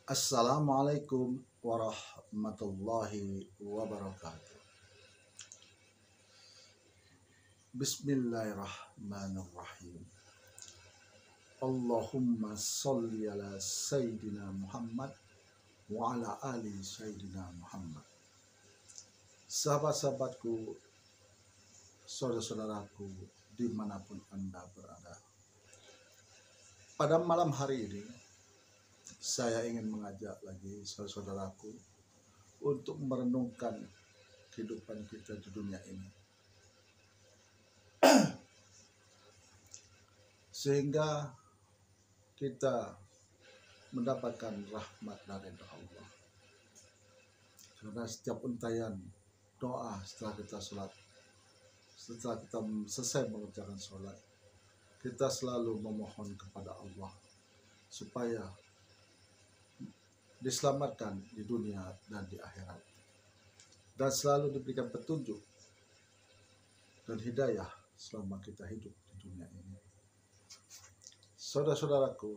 Assalamualaikum warahmatullahi wabarakatuh. Bismillahirrahmanirrahim. Allahumma salli ala Sayyidina Muhammad wa ala ali Sayyidina Muhammad. Sahabat-sahabatku, saudara-saudaraku, dimanapun Anda berada. Pada malam hari ini, saya ingin mengajak lagi saudara-saudaraku untuk merenungkan kehidupan kita di dunia ini. Sehingga kita mendapatkan rahmat dari Allah. Karena setiap untayan doa setelah kita sholat, setelah kita selesai mengerjakan sholat, kita selalu memohon kepada Allah supaya diselamatkan di dunia dan di akhirat, dan selalu diberikan petunjuk dan hidayah selama kita hidup di dunia ini. Saudara-saudaraku,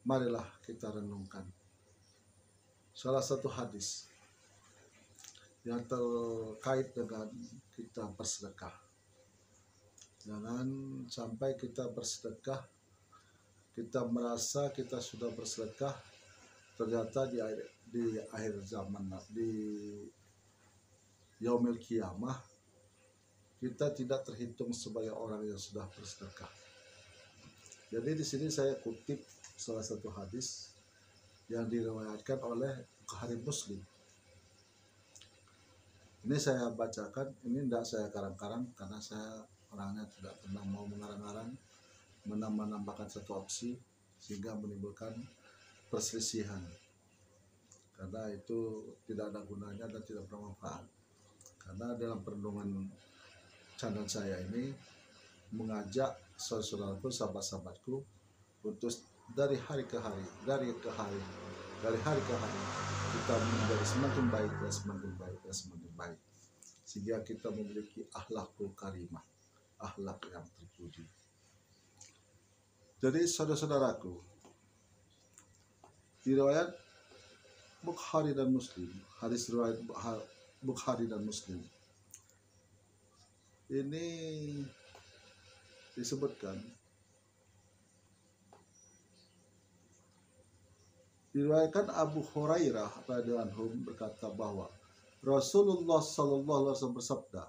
marilah kita renungkan salah satu hadis yang terkait dengan kita bersedekah. Jangan sampai kita bersedekah, kita merasa kita sudah bersedekah, ternyata di akhir zaman, di yaumil qiyamah, kita tidak terhitung sebagai orang yang sudah bersedekah. Jadi di sini saya kutip salah satu hadis yang diriwayatkan oleh Bukhari Muslim. Ini saya bacakan, ini tidak saya karang-karang karena saya orangnya tidak pernah mau mengarang-arang, menambah-nambahkan satu opsi sehingga menimbulkan perselisihan. Karena itu tidak ada gunanya dan tidak bermanfaat. Karena dalam perenungan channel saya ini mengajak saudara-saudaraku, sahabat-sahabatku untuk dari hari ke hari kita menjadi semakin baik dan semakin baik dan semakin baik, sehingga kita memiliki akhlakul karimah, akhlak yang terpuji. Jadi saudara-saudaraku, di riwayat Bukhari dan Muslim, hadis riwayat Bukhari dan Muslim ini disebutkan, diriwayatkan Abu Hurairah radhiyallahu anhu berkata bahwa Rasulullah sallallahu alaihi wasallam bersabda,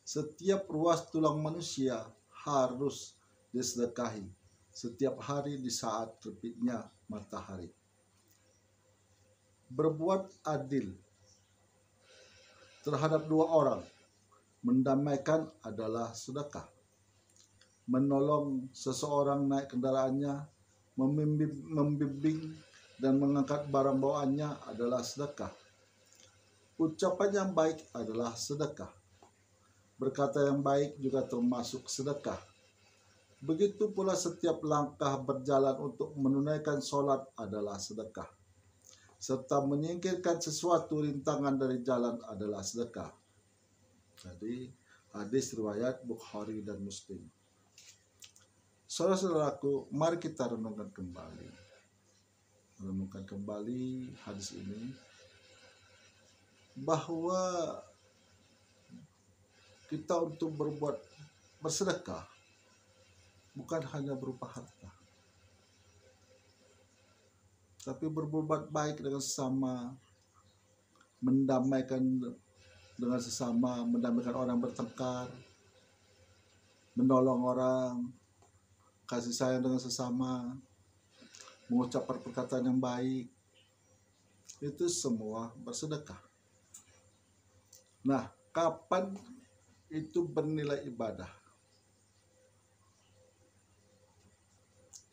setiap ruas tulang manusia harus disedekahi setiap hari di saat terbitnya matahari. Berbuat adil terhadap dua orang, mendamaikan adalah sedekah. Menolong seseorang naik kendaraannya, membimbing dan mengangkat barang bawaannya adalah sedekah. Ucapan yang baik adalah sedekah. Berkata yang baik juga termasuk sedekah. Begitu pula setiap langkah berjalan untuk menunaikan sholat adalah sedekah. Serta menyingkirkan sesuatu rintangan dari jalan adalah sedekah. Jadi hadis riwayat Bukhari dan Muslim. Saudara-saudaraku, mari kita renungkan kembali hadis ini, bahwa kita untuk bersedekah bukan hanya berupa harta, tapi berbuat baik dengan sesama, mendamaikan dengan sesama, mendamaikan orang bertengkar, menolong orang, kasih sayang dengan sesama, mengucapkan perkataan yang baik, itu semua bersedekah. Nah, kapan itu bernilai ibadah?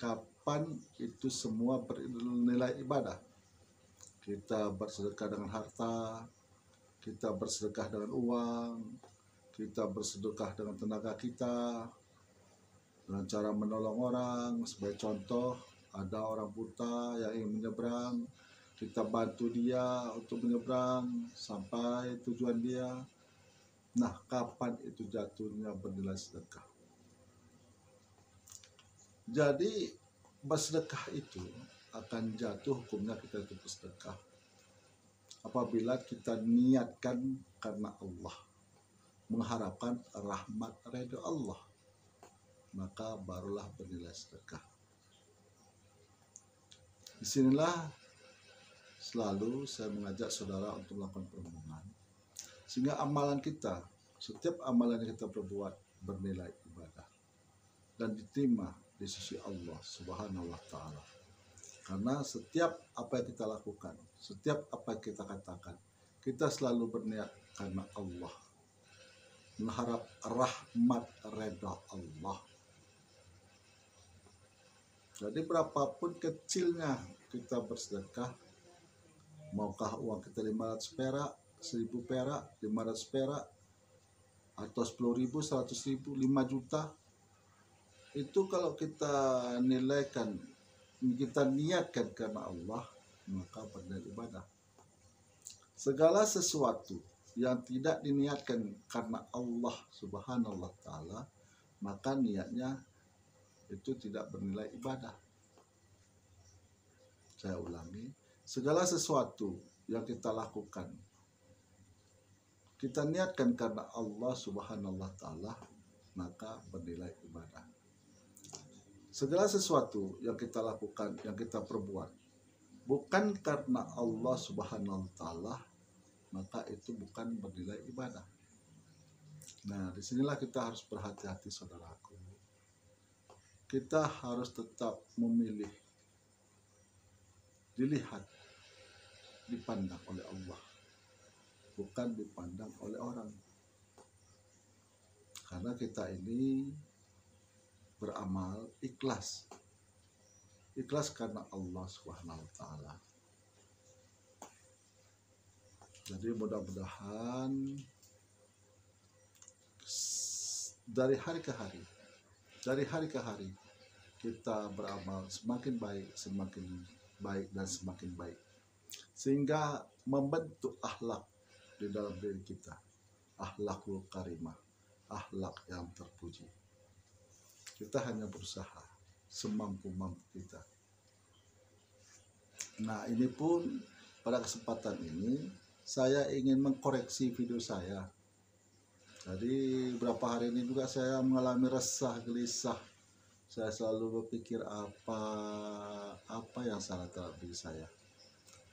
Kapan itu semua bernilai ibadah? Kita bersedekah dengan harta, kita bersedekah dengan uang, kita bersedekah dengan tenaga kita, dengan cara menolong orang. Sebagai contoh, ada orang buta yang ingin menyeberang, kita bantu dia untuk menyeberang sampai tujuan dia. Nah, kapan itu jatuhnya bernilai sedekah? Jadi bersedekah itu akan jatuh hukumnya kita itu bersedekah. Apabila kita niatkan karena Allah, mengharapkan rahmat ridha Allah, maka barulah bernilai sedekah. Disinilah selalu saya mengajak saudara untuk melakukan permohonan, sehingga amalan kita, setiap amalan yang kita perbuat bernilai ibadah dan diterima di sisi Allah Subhanahu wa Ta'ala. Karena setiap apa yang kita lakukan, setiap apa yang kita katakan, kita selalu berniat karena Allah, mengharap rahmat redha Allah. Jadi berapapun kecilnya kita bersedekah, maukah uang kita 500 perak, 1000 perak, 500 perak, atau 10.000, 100.000, 5 juta, itu kalau kita nilaikan, kita niatkan karena Allah, maka bernilai ibadah. Segala sesuatu yang tidak diniatkan karena Allah Subhanahu wa Ta'ala, maka niatnya itu tidak bernilai ibadah. Saya ulangi, segala sesuatu yang kita lakukan, kita niatkan karena Allah Subhanahu wa Ta'ala, maka bernilai ibadah. Segala sesuatu yang kita lakukan, yang kita perbuat, bukan karena Allah Subhanahu wa Ta'ala, maka itu bukan bernilai ibadah. Nah, disinilah kita harus berhati-hati, saudaraku. Kita harus tetap memilih, dilihat, dipandang oleh Allah, bukan dipandang oleh orang. Karena kita ini beramal ikhlas. Ikhlas karena Allah Subhanahu wa Ta'ala. Jadi mudah-mudahan dari hari ke hari kita beramal semakin baik dan semakin baik, sehingga membentuk akhlak di dalam diri kita, akhlakul karimah, akhlak yang terpuji. Kita hanya berusaha semampu-mampu kita. Nah, ini pun pada kesempatan ini saya ingin mengkoreksi video saya. Jadi beberapa hari ini juga saya mengalami resah, gelisah. Saya selalu berpikir apa yang salah dalam diri saya,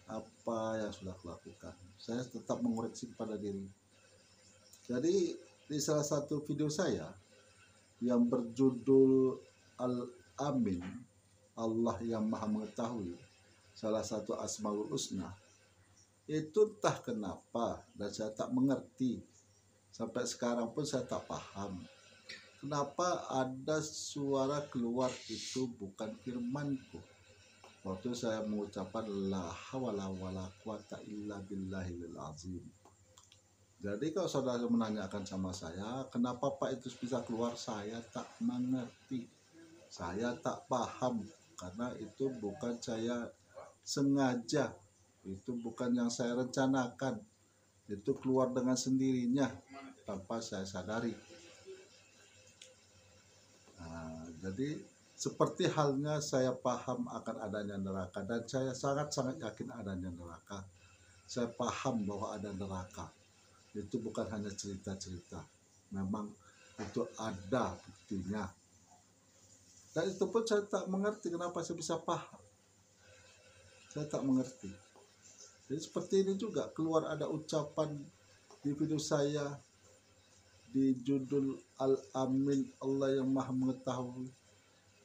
apa yang sudah kulakukan. Saya tetap mengoreksi pada diri. Jadi di salah satu video saya yang berjudul Al-Amin, Allah yang Maha Mengetahui, salah satu Asmaul Husna, itu entah kenapa dan saya tak mengerti, sampai sekarang pun saya tak paham kenapa ada suara keluar itu bukan firmanku waktu saya mengucapkan la hawla wala quwata illa billahil azim. Jadi kalau saudara menanyakan sama saya, kenapa Pak itu bisa keluar, saya tak mengerti, saya tak paham, karena itu bukan saya sengaja, itu bukan yang saya rencanakan, itu keluar dengan sendirinya tanpa saya sadari. Nah, jadi seperti halnya saya paham akan adanya neraka, dan saya sangat-sangat yakin adanya neraka. Saya paham bahwa ada neraka. Itu bukan hanya cerita-cerita, memang itu ada buktinya. Dan itu pun saya tak mengerti kenapa saya bisa paham. Saya tak mengerti. Jadi seperti ini juga, keluar ada ucapan di video saya di judul Al-Amin, Allah yang Maha Mengetahui.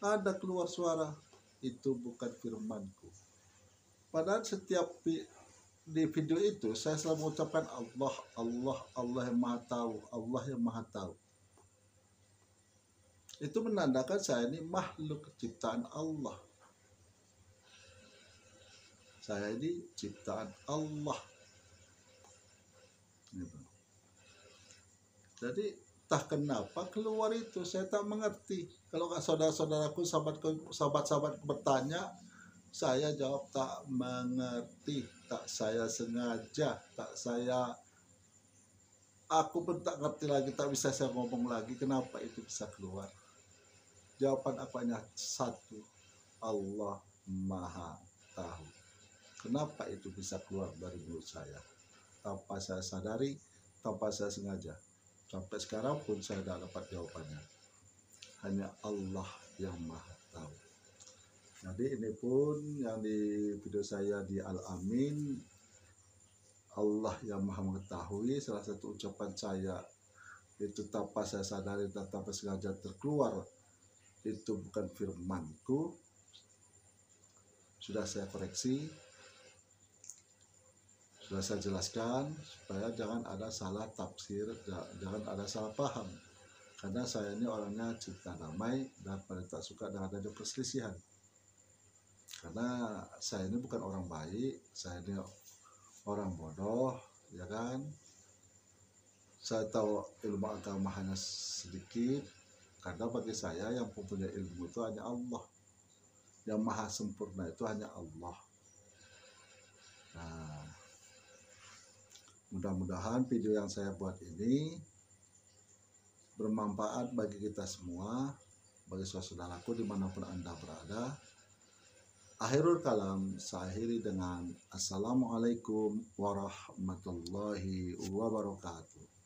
Ada keluar suara, itu bukan firmanku. Padahal setiap di video itu saya selalu mengucapkan Allah yang Maha Tahu, Allah yang Maha Tahu. Itu menandakan saya ini makhluk ciptaan Allah. Saya ini ciptaan Allah. Jadi entah kenapa keluar itu, saya tak mengerti. Kalau saudara-saudaraku, sahabat-sahabat bertanya, saya jawab tak mengerti, tak saya sengaja, aku pun tak ngerti lagi, tak bisa saya ngomong lagi kenapa itu bisa keluar. Jawaban apanya satu, Allah Maha tahu. Kenapa itu bisa keluar dari mulut saya? Tanpa saya sadari, tanpa saya sengaja. Sampai sekarang pun saya tidak dapat jawabannya. Hanya Allah yang Maha tahu. Jadi ini pun yang di video saya di Al-Amin, Allah yang Maha mengetahui, salah satu ucapan saya itu tanpa saya sadari dan tanpa sengaja terkeluar, itu bukan firmanku. Sudah saya koreksi, sudah saya jelaskan supaya jangan ada salah tafsir, jangan ada salah paham. Karena saya ini orangnya cinta damai dan paling tak suka dengan adanya perselisihan. Karena saya ini bukan orang baik, saya ini orang bodoh, ya kan? Saya tahu ilmu agama hanya sedikit, karena bagi saya yang mempunyai ilmu itu hanya Allah. Yang maha sempurna itu hanya Allah. Nah, mudah-mudahan video yang saya buat ini bermanfaat bagi kita semua, bagi saudaraku dimanapun Anda berada. Akhirul kalam, saya akhiri dengan Assalamualaikum warahmatullahi wabarakatuh.